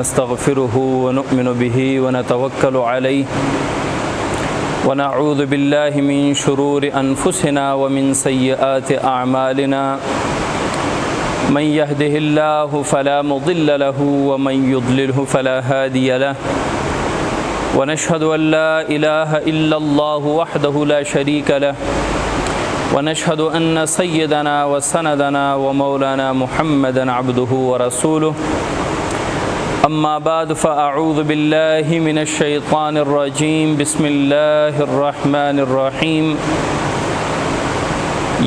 نستغفره ونؤمن به ونتوكل عليه ونعوذ بالله من شرور أنفسنا ومن سيئات أعمالنا من يهده الله فلا مضل له ومن يضلله فلا هادي له ونشهد أن لا إله إلا الله وحده لا شريك له ونشهد أن سيدنا وسندنا ومولانا محمدا عبده ورسوله أما بعد فأعوذ بالله من الشيطان الرجيم بسم الله الرحمن الرحيم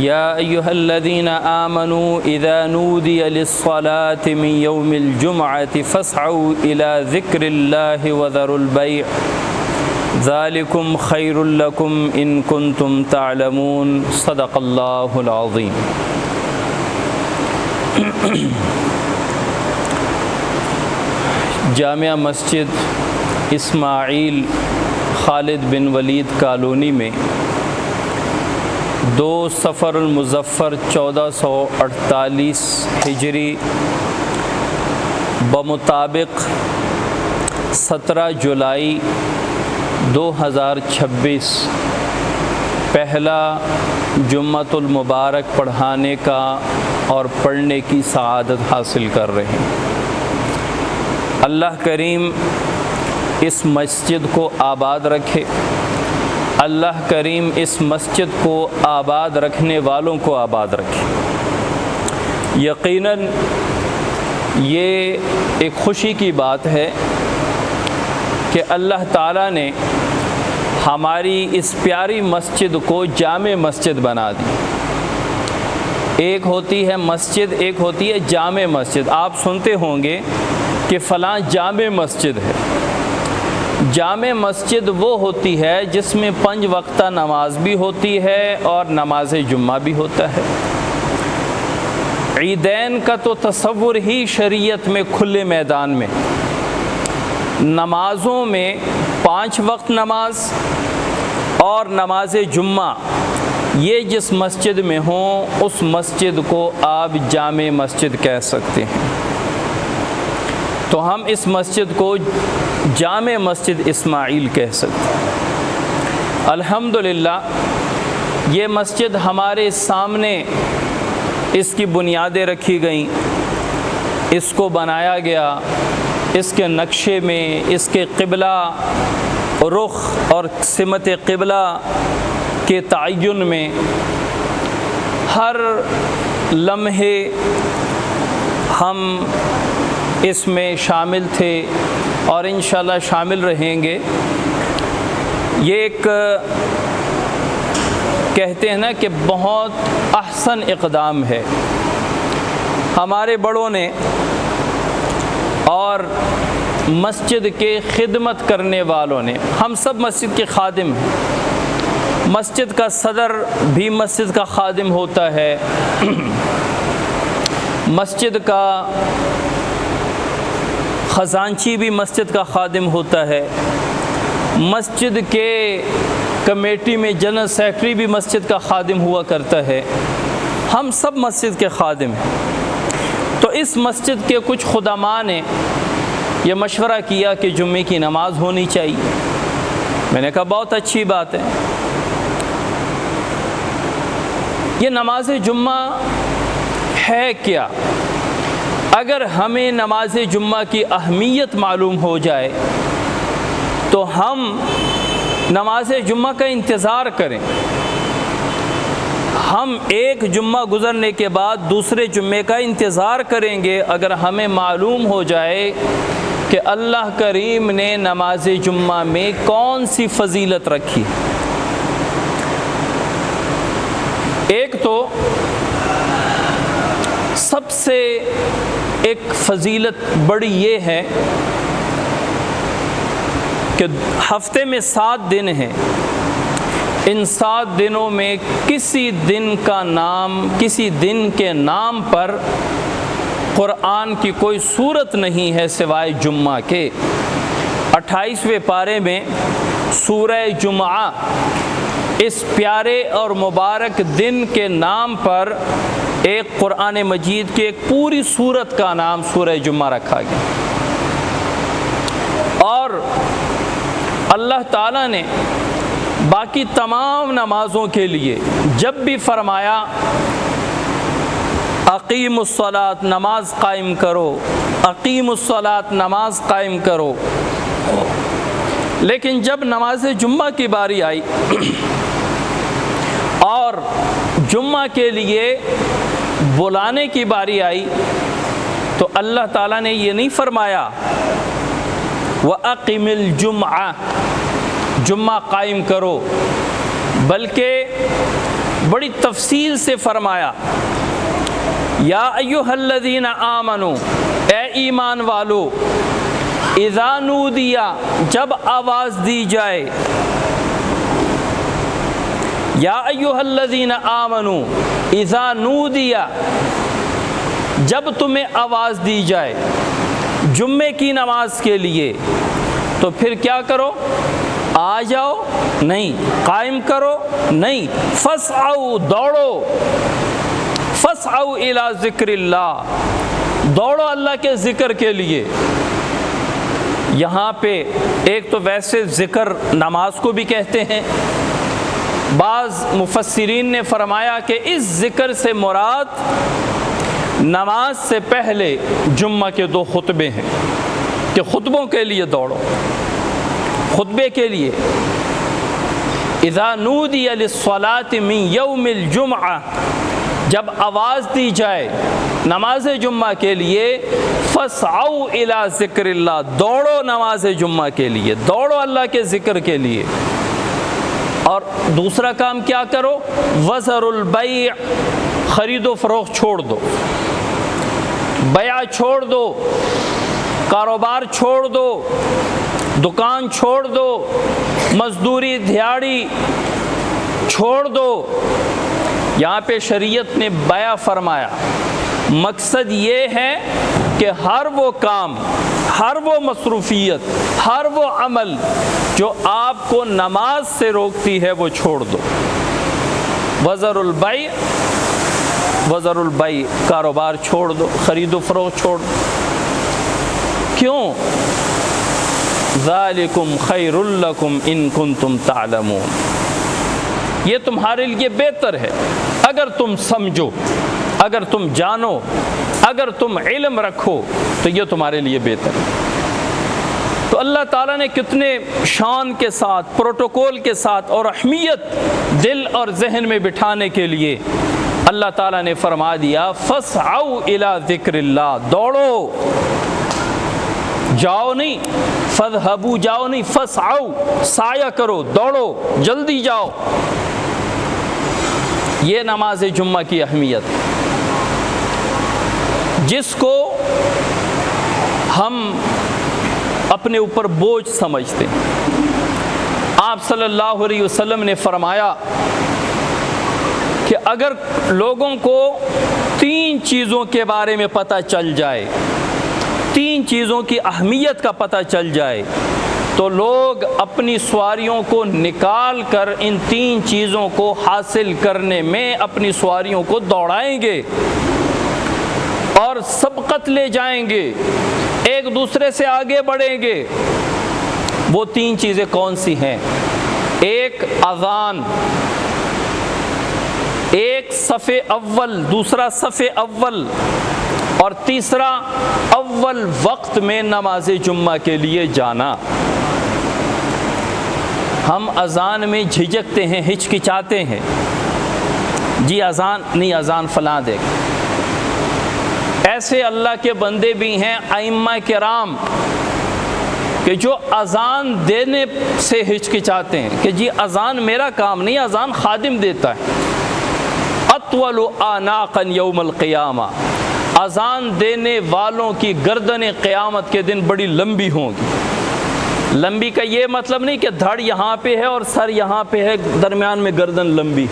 يا أيها الذين آمنوا إذا نودي للصلاة من يوم الجمعة فاسعوا إلى ذكر الله وذروا البيع ذلكم خير لكم إن كنتم تعلمون صدق الله العظيم۔ جامعہ مسجد اسماعیل خالد بن ولید کالونی میں 2 صفر المظفر 1448 ہجری بمطابق 17 جولائی 2026 پہلا جمعۃ المبارک پڑھانے کا اور پڑھنے کی سعادت حاصل کر رہے ہیں۔ اللہ کریم اس مسجد کو آباد رکھے، اللہ کریم اس مسجد کو آباد رکھنے والوں کو آباد رکھے۔ یقیناً یہ ایک خوشی کی بات ہے کہ اللہ تعالیٰ نے ہماری اس پیاری مسجد کو جامع مسجد بنا دی۔ ایک ہوتی ہے مسجد، ایک ہوتی ہے جامع مسجد۔ آپ سنتے ہوں گے کہ فلاں جامع مسجد ہے۔ جامع مسجد وہ ہوتی ہے جس میں 5 وقتہ نماز بھی ہوتی ہے اور نماز جمعہ بھی ہوتا ہے۔ عیدین کا تو تصور ہی شریعت میں کھلے میدان میں، نمازوں میں 5 وقت نماز اور نماز جمعہ یہ جس مسجد میں ہوں اس مسجد کو آپ جامع مسجد کہہ سکتے ہیں۔ تو ہم اس مسجد کو جامع مسجد اسماعیل کہہ سکتے ہیں۔ الحمدللہ یہ مسجد ہمارے سامنے اس کی بنیادیں رکھی گئیں، اس کو بنایا گیا، اس کے نقشے میں، اس کے قبلہ رخ اور سمت قبلہ کے تعین میں ہر لمحے ہم اس میں شامل تھے اور انشاءاللہ شامل رہیں گے۔ یہ ایک کہتے ہیں نا کہ بہت احسن اقدام ہے ہمارے بڑوں نے، اور مسجد کے خدمت کرنے والوں نے۔ ہم سب مسجد کے خادم ہیں، مسجد کا صدر بھی مسجد کا خادم ہوتا ہے، مسجد کا خزانچی بھی مسجد کا خادم ہوتا ہے، مسجد کے کمیٹی میں جنرل سیکرٹری بھی مسجد کا خادم ہوا کرتا ہے۔ ہم سب مسجد کے خادم ہیں۔ تو اس مسجد کے کچھ خدماء نے یہ مشورہ کیا کہ جمعے کی نماز ہونی چاہیے۔ میں نے کہا بہت اچھی بات ہے۔ یہ نماز جمعہ ہے کیا؟ اگر ہمیں نماز جمعہ کی اہمیت معلوم ہو جائے تو ہم نماز جمعہ کا انتظار کریں۔ ہم ایک جمعہ گزرنے کے بعد دوسرے جمعے کا انتظار کریں گے اگر ہمیں معلوم ہو جائے کہ اللہ کریم نے نماز جمعہ میں کون سی فضیلت رکھی۔ ایک تو سب سے ایک فضیلت بڑی یہ ہے کہ ہفتے میں 7 دن ہیں، ان 7 دنوں میں کسی دن کے نام پر قرآن کی کوئی صورت نہیں ہے سوائے جمعہ کے۔ 28ویں پارے میں سورہ جمعہ اس پیارے اور مبارک دن کے نام پر ایک قرآن مجید کی ایک پوری سورت کا نام سورہ جمعہ رکھا گیا۔ اللہ تعالیٰ نے باقی تمام نمازوں کے لیے جب بھی فرمایا اقیم الصلاۃ نماز قائم کرو، اقیم الصلاۃ نماز قائم کرو، لیکن جب نماز جمعہ کی باری آئی اور جمعہ کے لیے بلانے کی باری آئی تو اللہ تعالیٰ نے یہ نہیں فرمایا وَأَقِمِ الْجُمْعَةَ جمعہ قائم کرو، بلکہ بڑی تفصیل سے فرمایا یا ایھا الذین آمنوا اے ایمان والو اذا نودی جب آواز دی جائے، یا ایھا الذین آمنوا اذا نودی جب تمہیں آواز دی جائے جمعے کی نماز کے لیے تو پھر کیا کرو؟ آ جاؤ نہیں، قائم کرو نہیں، فسعوا دوڑو، فسعوا الی ذکر اللہ دوڑو اللہ کے ذکر کے لیے۔ یہاں پہ ایک تو ویسے ذکر نماز کو بھی کہتے ہیں، بعض مفسرین نے فرمایا کہ اس ذکر سے مراد نماز سے پہلے جمعہ کے 2 خطبے ہیں کہ خطبوں کے لیے دوڑو، خطبے کے لیے اذا نودی للصلاۃ من یوم الجمعہ جب آواز دی جائے نماز جمعہ کے لیے فسعوا الی ذکر اللہ دوڑو نماز جمعہ کے لیے، دوڑو اللہ کے ذکر کے لیے۔ اور دوسرا کام کیا کرو؟ وذروا البیع خرید و فروخت چھوڑ دو، بیع چھوڑ دو، کاروبار چھوڑ دو، دکان چھوڑ دو، مزدوری دیہڑی چھوڑ دو۔ یہاں پہ شریعت نے بیع فرمایا، مقصد یہ ہے کہ ہر وہ کام، ہر وہ مصروفیت، ہر وہ عمل جو آپ کو نماز سے روکتی ہے وہ چھوڑ دو۔ وذروا البیع، وذروا البیع کاروبار چھوڑ دو، خرید و فروخت چھوڑ دو۔ کیوں؟ ذالکم خیر لکم ان کنتم تعلمون، یہ تمہارے لیے بہتر ہے اگر تم سمجھو، اگر تم جانو، اگر تم علم رکھو تو یہ تمہارے لیے بہتر ہے۔ تو اللہ تعالیٰ نے کتنے شان کے ساتھ، پروٹوکول کے ساتھ اور اہمیت دل اور ذہن میں بٹھانے کے لیے اللہ تعالیٰ نے فرما دیا فسعوا الی ذکر اللہ دوڑو، جاؤ نہیں، فذهبوا جاؤ نہیں، فسعوا سایہ کرو، دوڑو، جلدی جاؤ۔ یہ نماز جمعہ کی اہمیت، جس کو ہم اپنے اوپر بوجھ سمجھتے ہیں۔ آپ صلی اللہ علیہ وسلم نے فرمایا کہ اگر لوگوں کو 3 چیزوں کے بارے میں پتہ چل جائے، 3 چیزوں کی اہمیت کا پتہ چل جائے تو لوگ اپنی سواریوں کو نکال کر ان 3 چیزوں کو حاصل کرنے میں اپنی سواریوں کو دوڑائیں گے اور سبقت لے جائیں گے، ایک دوسرے سے آگے بڑھیں گے۔ وہ 3 چیزیں کون سی ہیں؟ ایک اذان، ایک صف اول، دوسرا صف اول، اور تیسرا اول وقت میں نماز جمعہ کے لیے جانا۔ ہم اذان میں جھجکتے ہیں، ہچکچاتے ہیں، جی اذان نہیں، اذان فلاں دے۔ ایسے اللہ کے بندے بھی ہیں ائمہ کرام کہ جو اذان دینے سے ہچکچاتے ہیں کہ جی اذان میرا کام نہیں، اذان خادم دیتا ہے۔ اطول اعناقا یوم القیامہ، اذان دینے والوں کی گردنیں قیامت کے دن بڑی لمبی ہوں گی۔ لمبی کا یہ مطلب نہیں کہ دھڑ یہاں پہ ہے اور سر یہاں پہ ہے، درمیان میں گردن لمبی،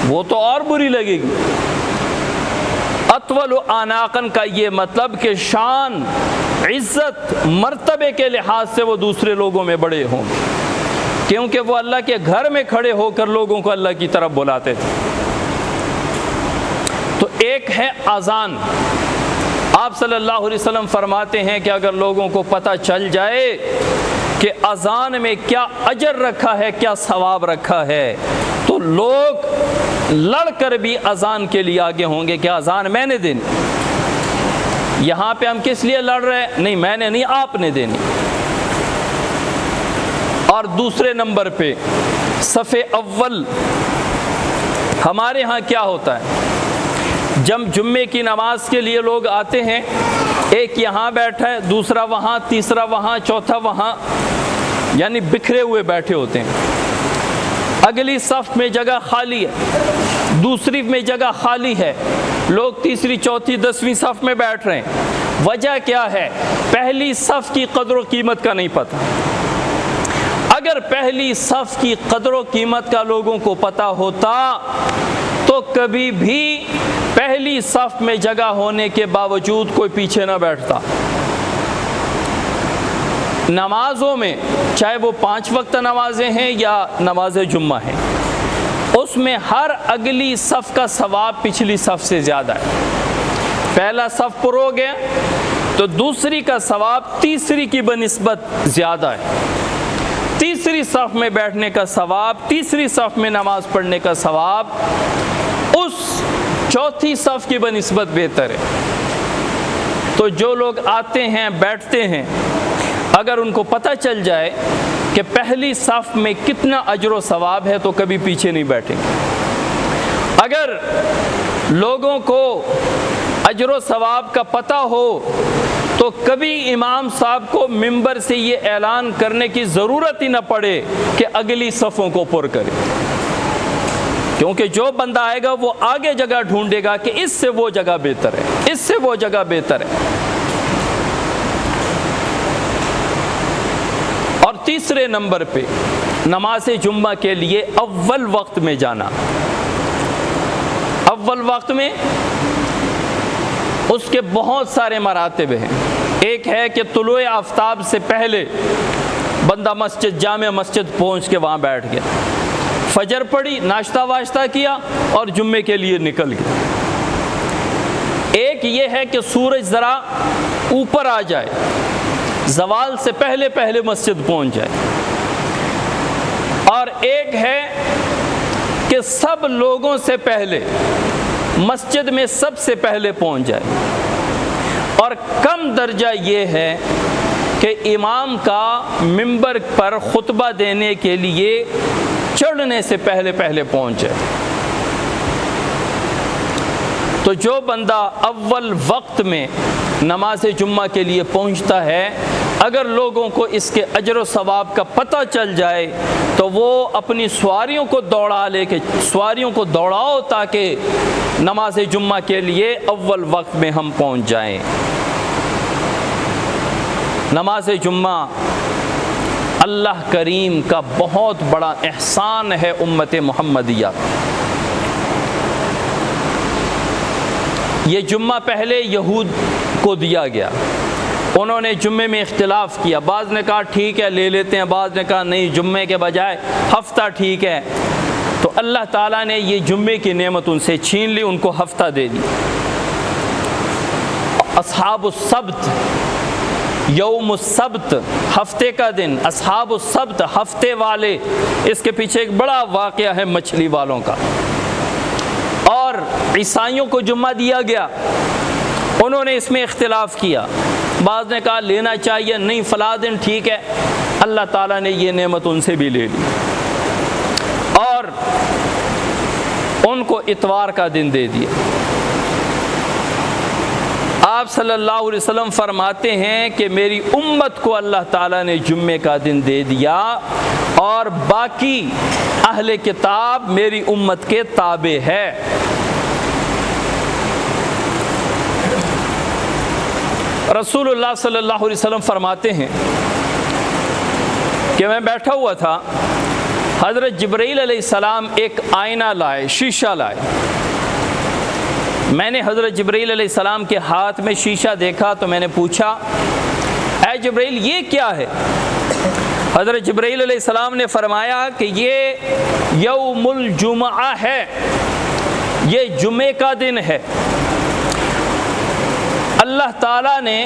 وہ تو اور بری لگے گی۔ اطول اعناقا کا یہ مطلب کہ شان، عزت، مرتبے کے لحاظ سے وہ دوسرے لوگوں میں بڑے ہوں گے، کیونکہ وہ اللہ کے گھر میں کھڑے ہو کر لوگوں کو اللہ کی طرف بلاتے تھے۔ تو ایک ہے اذان۔ آپ صلی اللہ علیہ وسلم فرماتے ہیں کہ اگر لوگوں کو پتہ چل جائے کہ اذان میں کیا اجر رکھا ہے، کیا ثواب رکھا ہے، تو لوگ لڑ کر بھی اذان کے لیے آگے ہوں گے کہ اذان میں نے دینی۔ یہاں پہ ہم کس لیے لڑ رہے ہیں؟ نہیں میں نے نہیں، آپ نے دینی۔ اور دوسرے نمبر پہ صف اول ہمارے ہاں کیا ہوتا ہے، جب جمعے کی نماز کے لیے لوگ آتے ہیں، ایک یہاں بیٹھا ہے، دوسرا وہاں، تیسرا وہاں، چوتھا وہاں، یعنی بکھرے ہوئے بیٹھے ہوتے ہیں۔ اگلی صف میں جگہ خالی ہے، دوسری میں جگہ خالی ہے، لوگ تیسری، چوتھی، 10ویں صف میں بیٹھ رہے ہیں۔ وجہ کیا ہے؟ پہلی صف کی قدر و قیمت کا نہیں پتہ۔ اگر پہلی صف کی قدر و قیمت کا لوگوں کو پتہ ہوتا تو کبھی بھی پہلی صف میں جگہ ہونے کے باوجود کوئی پیچھے نہ بیٹھتا۔ نمازوں میں چاہے وہ 5 وقت نمازیں ہیں یا نماز جمعہ ہیں، اس میں ہر اگلی صف کا ثواب پچھلی صف سے زیادہ ہے۔ پہلا صف پر ہو گیا تو دوسری کا ثواب تیسری کی بنسبت زیادہ ہے، تیسری صف میں بیٹھنے کا ثواب، تیسری صف میں نماز پڑھنے کا ثواب اس چوتھی صف کی بنسبت بہتر ہے۔ تو جو لوگ آتے ہیں بیٹھتے ہیں، اگر ان کو پتہ چل جائے کہ پہلی صف میں کتنا اجر و ثواب ہے تو کبھی پیچھے نہیں بیٹھیں گے۔ اگر لوگوں کو اجر و ثواب کا پتہ ہو تو کبھی امام صاحب کو منبر سے یہ اعلان کرنے کی ضرورت ہی نہ پڑے کہ اگلی صفوں کو پر کرے، کیونکہ جو بندہ آئے گا وہ آگے جگہ ڈھونڈے گا کہ اس سے وہ جگہ بہتر ہے، اس سے وہ جگہ بہتر ہے۔ اور تیسرے نمبر پہ نماز جمعہ کے لیے اول وقت میں جانا۔ اول وقت میں اس کے بہت سارے مراتب ہیں۔ ایک ہے کہ طلوع آفتاب سے پہلے بندہ مسجد، جامع مسجد پہنچ کے وہاں بیٹھ گیا، فجر پڑھی، ناشتہ واشتہ کیا اور جمعے کے لیے نکل گیا۔ ایک یہ ہے کہ سورج ذرا اوپر آ جائے، زوال سے پہلے پہلے مسجد پہنچ جائے۔ اور ایک ہے کہ سب لوگوں سے پہلے مسجد میں سب سے پہلے پہنچ جائے۔ اور کم درجہ یہ ہے کہ امام کا منبر پر خطبہ دینے کے لیے چڑھنے سے پہلے پہلے پہنچ جائے۔ تو جو بندہ اول وقت میں نماز جمعہ کے لیے پہنچتا ہے، اگر لوگوں کو اس کے اجر و ثواب کا پتہ چل جائے تو وہ اپنی سواریوں کو دوڑا لے کے، سواریوں کو دوڑاؤ تاکہ نماز جمعہ کے لیے اول وقت میں ہم پہنچ جائیں۔ نماز جمعہ اللہ کریم کا بہت بڑا احسان ہے امت محمدیہ۔ یہ جمعہ پہلے یہود کو دیا گیا، انہوں نے جمعے میں اختلاف کیا، بعض نے کہا ٹھیک ہے لے لیتے ہیں، بعض نے کہا نہیں جمعے کے بجائے ہفتہ ٹھیک ہے۔ تو اللہ تعالیٰ نے یہ جمعے کی نعمت ان سے چھین لی، ان کو ہفتہ دے دی۔ اصحاب السبت، یوم السبت، ہفتے کا دن، اصحاب السبت، ہفتے والے، اس کے پیچھے ایک بڑا واقعہ ہے مچھلی والوں کا۔ اور عیسائیوں کو جمعہ دیا گیا، انہوں نے اس میں اختلاف کیا، بعض نے کہا لینا چاہیے، نہیں فلاں دن ٹھیک ہے۔ اللہ تعالیٰ نے یہ نعمت ان سے بھی لے لی اور ان کو اتوار کا دن دے دیا۔ آپ صلی اللہ علیہ وسلم فرماتے ہیں کہ میری امت کو اللہ تعالیٰ نے جمعے کا دن دے دیا اور باقی اہل کتاب میری امت کے تابع ہے۔ رسول اللہ صلی اللہ علیہ وسلم فرماتے ہیں کہ میں بیٹھا ہوا تھا، حضرت جبرائیل علیہ السلام ایک آئینہ لائے، شیشہ لائے۔ میں نے حضرت جبرائیل علیہ السلام کے ہاتھ میں شیشہ دیکھا تو میں نے پوچھا اے جبرائیل یہ کیا ہے؟ حضرت جبرائیل علیہ السلام نے فرمایا کہ یہ یوم الجمعہ ہے، یہ جمعے کا دن ہے۔ اللہ تعالیٰ نے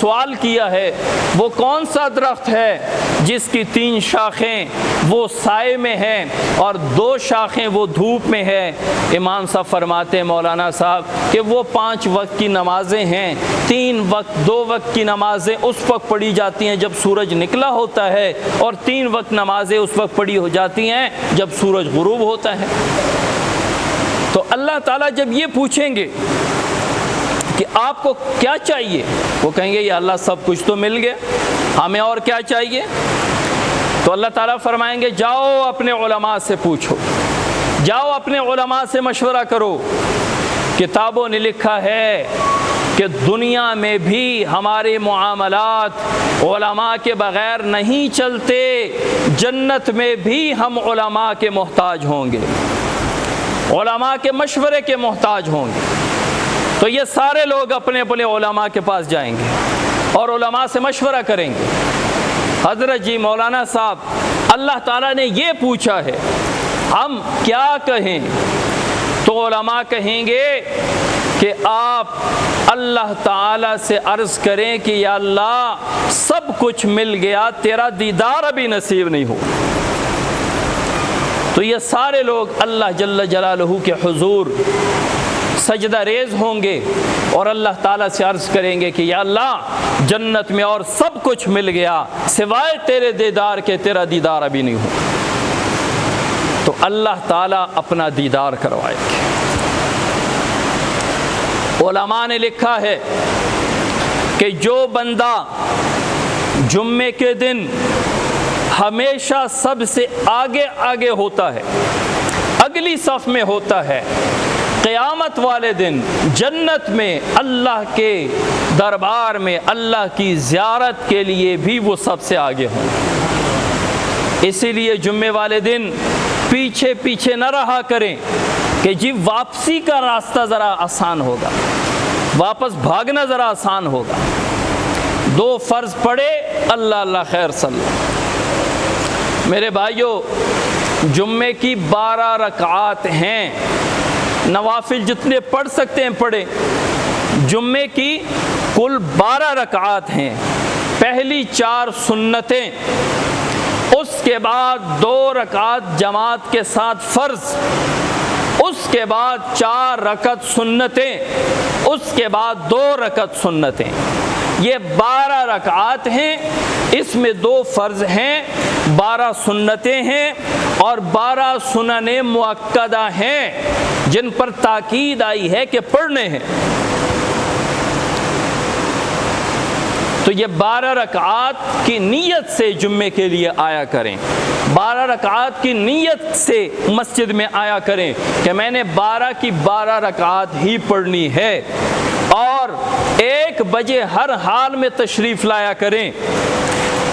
سوال کیا ہے وہ کون سا درخت ہے جس کی 3 شاخیں وہ سائے میں ہیں اور 2 شاخیں وہ دھوپ میں ہے؟ امام صاحب فرماتے ہیں مولانا صاحب کہ وہ 5 وقت کی نمازیں ہیں. 3 وقت 2 وقت کی نمازیں اس وقت پڑھی جاتی ہیں جب سورج نکلا ہوتا ہے، اور 3 وقت نمازیں اس وقت پڑھی ہو جاتی ہیں جب سورج غروب ہوتا ہے. تو اللہ تعالیٰ جب یہ پوچھیں گے کہ آپ کو کیا چاہیے، وہ کہیں گے یا اللہ سب کچھ تو مل گیا، ہمیں اور کیا چاہیے؟ تو اللہ تعالیٰ فرمائیں گے جاؤ اپنے علماء سے پوچھو، جاؤ اپنے علماء سے مشورہ کرو. کتابوں نے لکھا ہے کہ دنیا میں بھی ہمارے معاملات علماء کے بغیر نہیں چلتے، جنت میں بھی ہم علماء کے محتاج ہوں گے، علماء کے مشورے کے محتاج ہوں گے. تو یہ سارے لوگ اپنے اپنے علماء کے پاس جائیں گے اور علماء سے مشورہ کریں گے. حضرت جی مولانا صاحب اللہ تعالیٰ نے یہ پوچھا ہے ہم کیا کہیں؟ تو علماء کہیں گے کہ آپ اللہ تعالیٰ سے عرض کریں کہ یا اللہ سب کچھ مل گیا، تیرا دیدار ابھی نصیب نہیں ہو. تو یہ سارے لوگ اللہ جل جلالہ کے حضور سجدہ ریز ہوں گے اور اللہ تعالیٰ سے عرض کریں گے کہ یا اللہ جنت میں اور سب کچھ مل گیا سوائے تیرے دیدار کے، تیرا دیدار ابھی نہیں ہو. تو اللہ تعالیٰ اپنا دیدار کروائے گے. علماء نے لکھا ہے کہ جو بندہ جمعے کے دن ہمیشہ سب سے آگے آگے ہوتا ہے، اگلی صف میں ہوتا ہے، قیامت والے دن جنت میں اللہ کے دربار میں اللہ کی زیارت کے لیے بھی وہ سب سے آگے ہوں. اسی لیے جمعے والے دن پیچھے پیچھے نہ رہا کریں کہ جی واپسی کا راستہ ذرا آسان ہوگا، واپس بھاگنا ذرا آسان ہوگا. 2 فرض پڑھے اللہ اللہ خیر صلی. میرے بھائیوں جمعے کی 12 رکعات ہیں، نوافل جتنے پڑھ سکتے ہیں پڑھیں. جمعے کی کل 12 رکعات ہیں. پہلی 4 سنتیں، اس کے بعد 2 رکعات جماعت کے ساتھ فرض، اس کے بعد 4 رکعت سنتیں، اس کے بعد 2 رکعت سنتیں. یہ 12 رکعات ہیں، اس میں 2 فرض ہیں، 12 سنتیں ہیں اور 12 سنن مؤکدہ ہیں جن پر تاکید آئی ہے کہ پڑھنے ہیں. تو یہ 12 رکعات کی نیت سے جمعے کے لیے آیا کریں، 12 رکعات کی نیت سے مسجد میں آیا کریں کہ میں نے 12 کی 12 رکعات ہی پڑھنی ہے، اور 1 بجے ہر حال میں تشریف لایا کریں.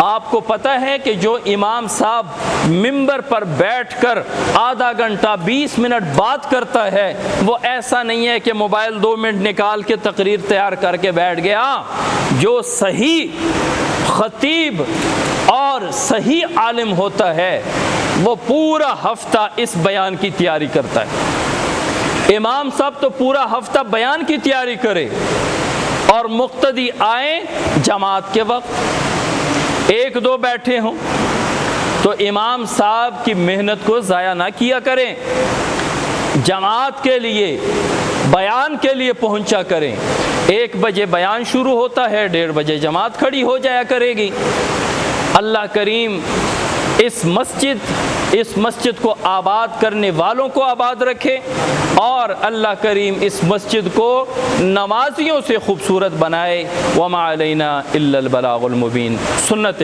آپ کو پتہ ہے کہ جو امام صاحب ممبر پر بیٹھ کر آدھا گھنٹہ 20 منٹ بات کرتا ہے وہ ایسا نہیں ہے کہ موبائل 2 منٹ نکال کے تقریر تیار کر کے بیٹھ گیا. جو صحیح خطیب اور صحیح عالم ہوتا ہے وہ پورا ہفتہ اس بیان کی تیاری کرتا ہے. امام صاحب تو پورا ہفتہ بیان کی تیاری کرے اور مقتدی آئیں جماعت کے وقت 1-2 بیٹھے ہوں تو امام صاحب کی محنت کو ضائع نہ کیا کریں، جماعت کے لیے بیان کے لیے پہنچا کریں. 1 بجے بیان شروع ہوتا ہے، 1:30 بجے جماعت کھڑی ہو جایا کرے گی. اللہ کریم اس مسجد کو آباد کرنے والوں کو آباد رکھے، اور اللہ کریم اس مسجد کو نمازیوں سے خوبصورت بنائے. وما علینا الا البلاغ المبین. سنت